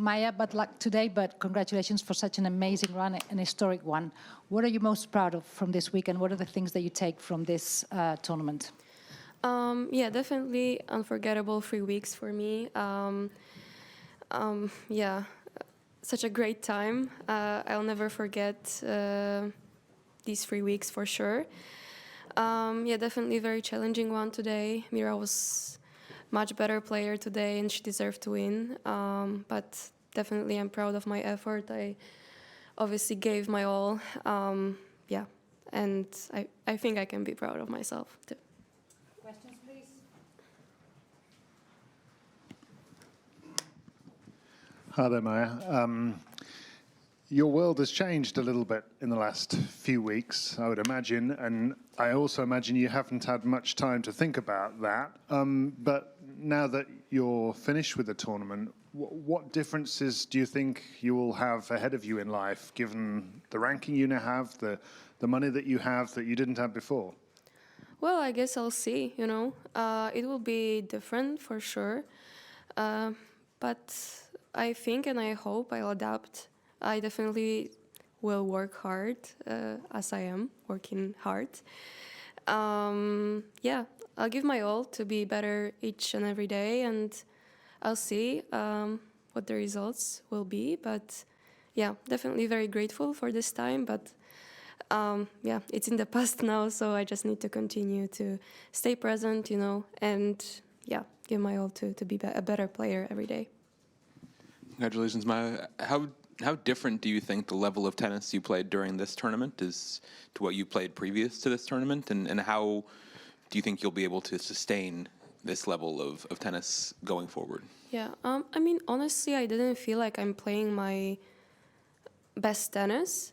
Maja, but luck today, but congratulations for such an amazing run, an historic one. What are you most proud of from this week, and what are the things that you take from this tournament? Yeah, definitely unforgettable 3 weeks for me. Yeah, such a great time. I'll never forget these 3 weeks for sure. Yeah, definitely very challenging one today. Mirra was much better player today and she deserved to win. But definitely I'm proud of my effort. I obviously gave my all. Yeah, and I think I can be proud of myself too. Questions, please. Hi there, Maja. Your world has changed a little bit in the last few weeks, I would imagine, and I also imagine you haven't had much time to think about that. But now that you're finished with the tournament, what differences do you think you will have ahead of you in life, given the ranking you now have, the money that you have that you didn't have before? Well, I guess I'll see, you know. It will be different for sure. But I think and I hope I'll adapt. I definitely will work hard, as I am working hard. Yeah, I'll give my all to be better each and every day, and I'll see what the results will be. But yeah, definitely very grateful for this time. But yeah, it's in the past now, so I just need to continue to stay present, you know, and yeah, give my all to be a better player every day. Congratulations, Maja. How different do you think the level of tennis you played during this tournament is to what you played previous to this tournament? And how do you think you'll be able to sustain this level of tennis going forward? Yeah, I mean, honestly, I didn't feel like I'm playing my best tennis,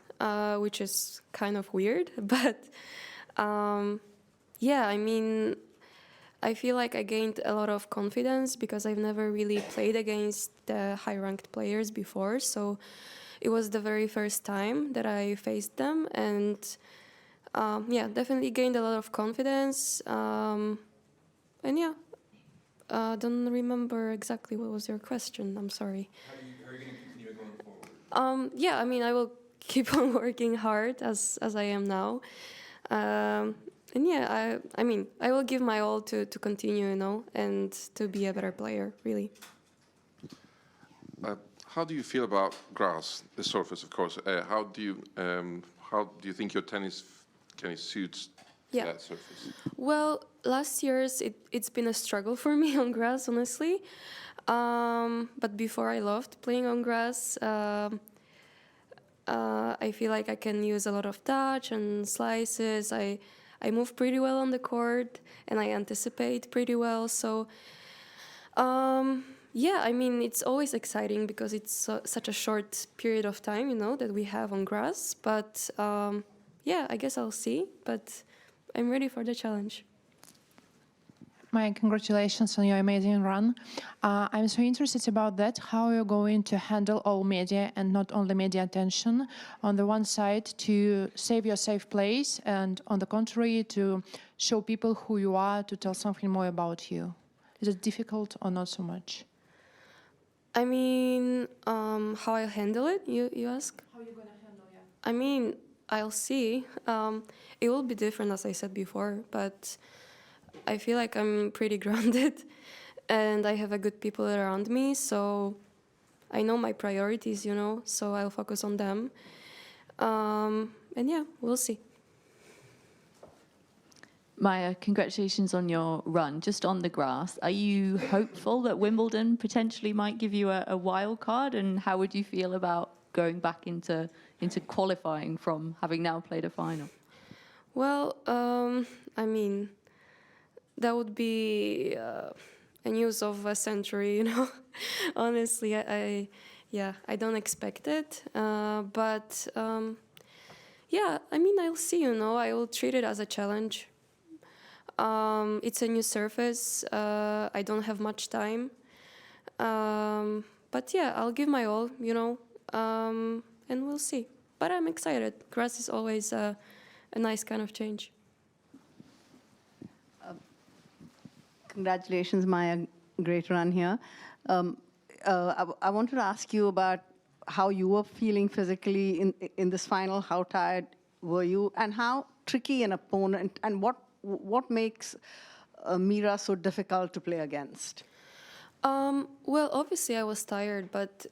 which is kind of weird. But yeah, I mean, I feel like I gained a lot of confidence because I've never really played against the high-ranked players before. So it was the very first time that I faced them. And yeah, definitely gained a lot of confidence. And yeah, don't remember exactly what was your question. I'm sorry. How are you going to continue going forward? Yeah, I mean, I will keep on working hard as I am now. And yeah, I mean, I will give my all to continue, you know, and to be a better player, really. How do you feel about grass, the surface, of course? How do you think your tennis suits that surface? Well, last year's it's been a struggle for me on grass, honestly. But before I loved playing on grass. I feel like I can use a lot of touch and slices. I move pretty well on the court and I anticipate pretty well. So, yeah, I mean, it's always exciting because it's such a short period of time, you know, that we have on grass. But yeah, I guess I'll see. But I'm ready for the challenge. Maja, congratulations on your amazing run. I'm so interested about that, how you're going to handle all media and not only media attention. On the one side, to save your safe place, and on the contrary, to show people who you are, to tell something more about you. Is it difficult or not so much? I mean, how I handle it, you ask? How are you going to handle it? I mean, I'll see. It will be different, as I said before, but I feel like I'm pretty grounded and I have a good people around me, so I know my priorities, you know, so I'll focus on them. And yeah, we'll see. Maja, congratulations on your run. Just on the grass, are you hopeful that Wimbledon potentially might give you a wild card? And how would you feel about going back into qualifying from having now played a final? Well, I mean, that would be a news of a century, you know. Honestly, I don't expect it. But yeah, I mean, I'll see, you know. I will treat it as a challenge. It's a new surface. I don't have much time. But yeah, I'll give my all, you know, and we'll see. But I'm excited. Grass is always a nice kind of change. Congratulations, Maja. Great run here. I wanted to ask you about how you were feeling physically in this final. How tired were you, and how tricky an opponent, and what makes Mirra so difficult to play against? Well, obviously I was tired, but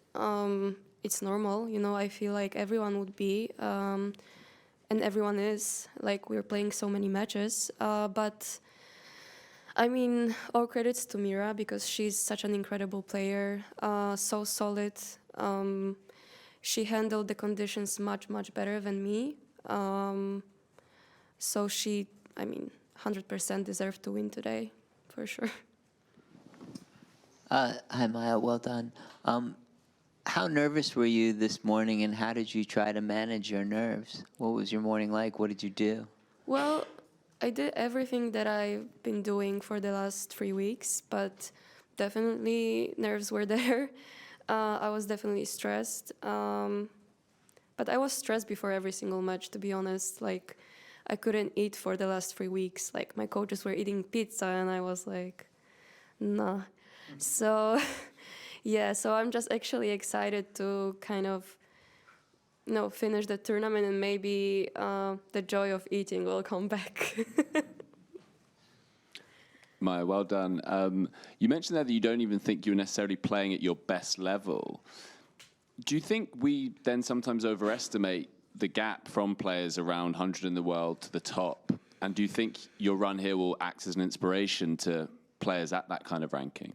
it's normal. You know, I feel like everyone would be, and everyone is. Like, we're playing so many matches. But, I mean, all credits to Mirra, because she's such an incredible player, so solid. She handled the conditions much, much better than me. So she, I mean, 100% deserved to win today, for sure. Hi, Maja. Well done. How nervous were you this morning, and how did you try to manage your nerves? What was your morning like? What did you do? Well, I did everything that I've been doing for the last 3 weeks, but definitely nerves were there. I was definitely stressed. But I was stressed before every single match, to be honest. Like, I couldn't eat for the last 3 weeks. Like, my coaches were eating pizza, and I was like, nah. So, yeah, so I'm just actually excited to kind of, you know, finish the tournament, and maybe the joy of eating will come back. Maja, well done. You mentioned there that you don't even think you're necessarily playing at your best level. Do you think we then sometimes overestimate the gap from players around 100 in the world to the top? And do you think your run here will act as an inspiration to players at that kind of ranking?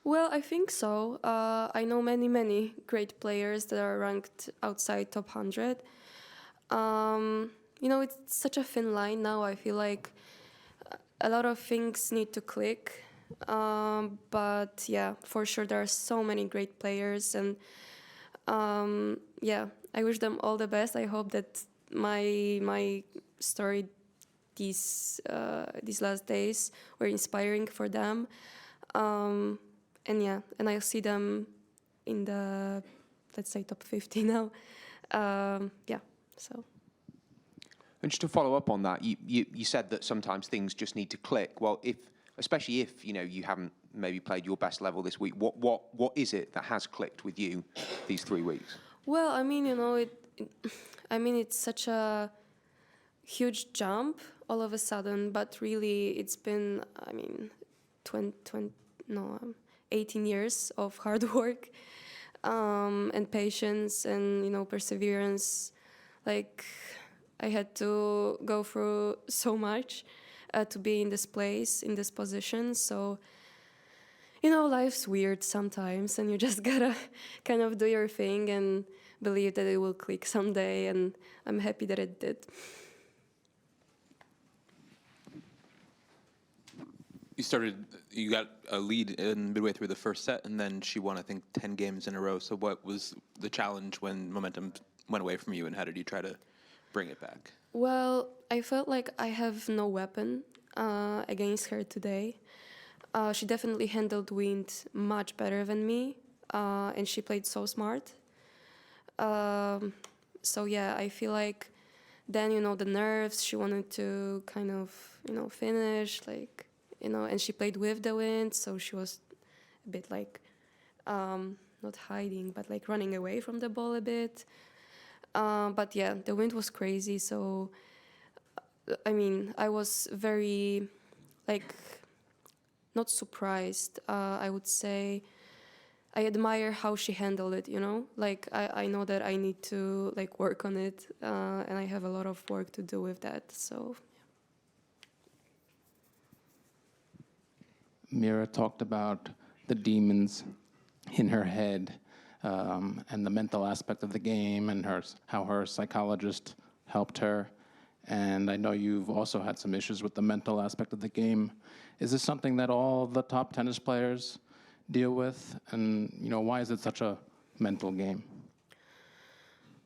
Well, I think so. I know many, many great players that are ranked outside top 100. You know, it's such a thin line now. I feel like a lot of things need to click. But yeah, for sure, there are so many great players. And yeah, I wish them all the best. I hope that my story these last days were inspiring for them. And yeah, and I'll see them in the, let's say, top 50 now. Yeah, so. And just to follow up on that, you said that sometimes things just need to click. Well, especially if you know you haven't maybe played your best level this week, what is it that has clicked with you these 3 weeks? Well, I mean, you know, it's such a huge jump all of a sudden, but really it's been, I mean, 18 years of hard work and patience and, you know, perseverance. Like, I had to go through so much to be in this place, in this position. So, you know, life's weird sometimes, and you just gotta kind of do your thing and believe that it will click someday, and I'm happy that it did. You got a lead in midway through the first set, and then she won, I think, 10 games in a row. So what was the challenge when momentum went away from you, and how did you try to bring it back? Well, I felt like I have no weapon against her today. She definitely handled wind much better than me, and she played so smart. So yeah, I feel like then, you know, the nerves, she wanted to kind of, you know, finish, like, you know, and she played with the wind, so she was a bit like, not hiding, but like running away from the ball a bit. But yeah, the wind was crazy, so, I mean, I was very, like, not surprised. I would say I admire how she handled it, you know? Like, I know that I need to, like, work on it, and I have a lot of work to do with that, so... Mirra talked about the demons in her head and the mental aspect of the game and how her psychologist helped her. And I know you've also had some issues with the mental aspect of the game. Is this something that all the top tennis players deal with? And, you know, why is it such a mental game?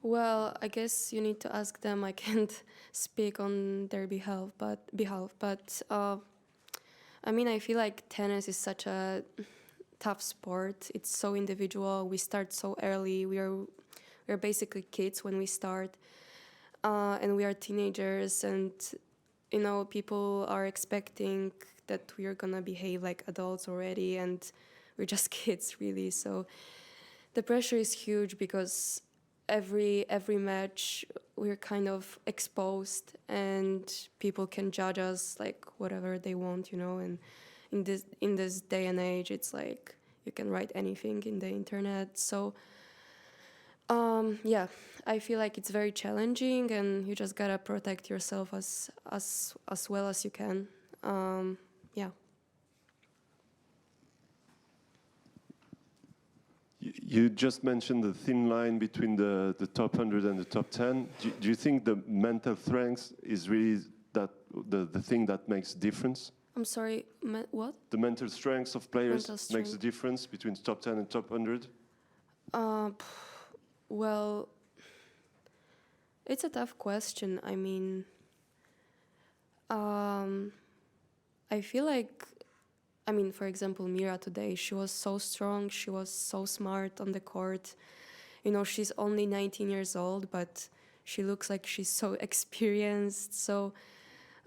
Well, I guess you need to ask them. I can't speak on their behalf, but I mean, I feel like tennis is such a tough sport. It's so individual. We start so early. We're basically kids when we start, and we are teenagers. And you know, people are expecting that we are gonna behave like adults already, and we're just kids, really. So the pressure is huge because every match we're kind of exposed, and people can judge us like whatever they want, you know. And in this day and age, it's like you can write anything in the internet. So yeah, I feel like it's very challenging, and you just gotta protect yourself as well as you can. Yeah. You just mentioned the thin line between the top 100 and the top 10. Do you think the mental strength is really that the thing that makes difference? I'm sorry, what? The mental strength of players Mental makes the difference between top 10 and top 100? Well, it's a tough question. I mean, I feel like, I mean, for example, Mirra today, she was so strong, she was so smart on the court. You know, she's only 19 years old, but she looks like she's so experienced. So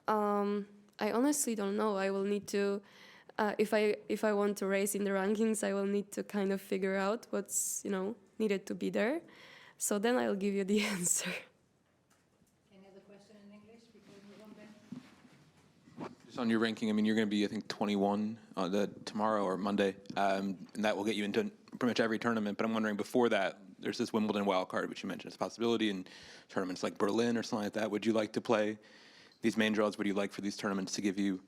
I honestly don't know. I will need to, if I want to race in the rankings, I will need to kind of figure out what's, you know, needed to be there. So then I'll give you the answer. Any other question in English before we move on then? Just on your ranking, I mean, you're going to be, I think, 21 tomorrow or Monday, and that will get you into pretty much every tournament. But I'm wondering, before that, there's this Wimbledon wildcard, which you mentioned as a possibility, and tournaments like Berlin or something like that. Would you like to play these main draws? Would you like for these tournaments to give you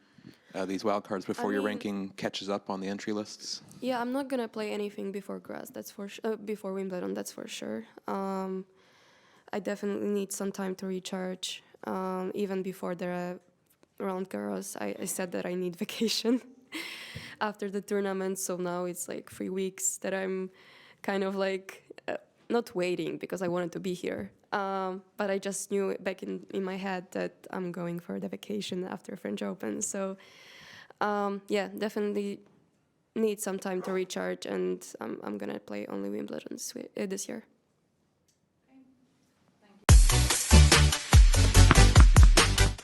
these wildcards before your ranking catches up on the entry lists? Yeah, I'm not gonna play anything before grass. That's for before Wimbledon. That's for sure. I definitely need some time to recharge. Even before the Roland-Garros, I said that I need vacation after the tournament. So now it's like 3 weeks that I'm kind of like not waiting because I wanted to be here. But I just knew back in my head that I'm going for the vacation after French Open. So yeah, definitely need some time to recharge, and I'm gonna play only Wimbledon this year.